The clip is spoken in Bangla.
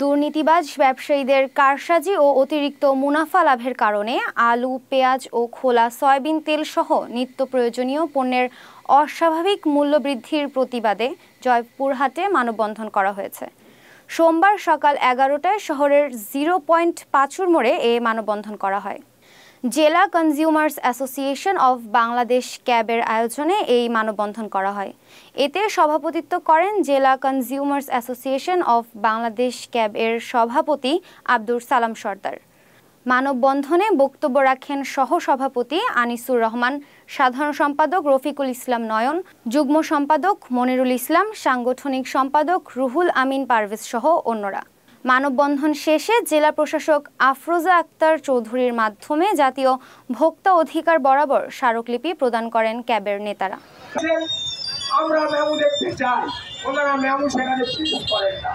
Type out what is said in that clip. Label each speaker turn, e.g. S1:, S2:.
S1: দুর্নীতিবাজ ব্যবসায়ীদের কারসাজি ও অতিরিক্ত মুনাফা লাভের কারণে আলু, পেঁয়াজ ও খোলা সয়াবিন তেল সহ নিত্য প্রয়োজনীয় পণ্যের অস্বাভাবিক মূল্যবৃদ্ধির প্রতিবাদে জয়পুরহাটে মানববন্ধন করা হয়েছে। সোমবার সকাল 11টায় শহরের 0 পয়েন্ট পাঁচুর মোড়ে এ মানববন্ধন করা হয়। জেলা কনজিউমার্স অ্যাসোসিয়েশন অব বাংলাদেশ ক্যাবের আয়োজনে এই মানববন্ধন করা হয়। এতে সভাপতিত্ব করেন জেলা consumers association of Bangladesh cab এর সভাপতি আব্দুর সালাম সর্দার। মানববন্ধনে বক্তব্য রাখেন সহ-সভাপতি আনিসুর রহমান, সাধারণ সম্পাদক রফিকুল ইসলাম নয়ন, যুগ্ম সম্পাদক মনিরুল ইসলাম, সাংগঠনিক সম্পাদক রুহুল আমিন পারভেজ সহ অন্যরা। মানববন্ধন শেষে জেলা প্রশাসক আফরোজা আক্তার চৌধুরীর মাধ্যমে জাতীয় ভোক্তা অধিকার বরাবর স্মারকলিপি প্রদান করেন ক্যাবের নেতারা।
S2: আমরা মেমু দেখতে চাই, ওনারা মেমু সেখানে প্রিন্ট করেন না।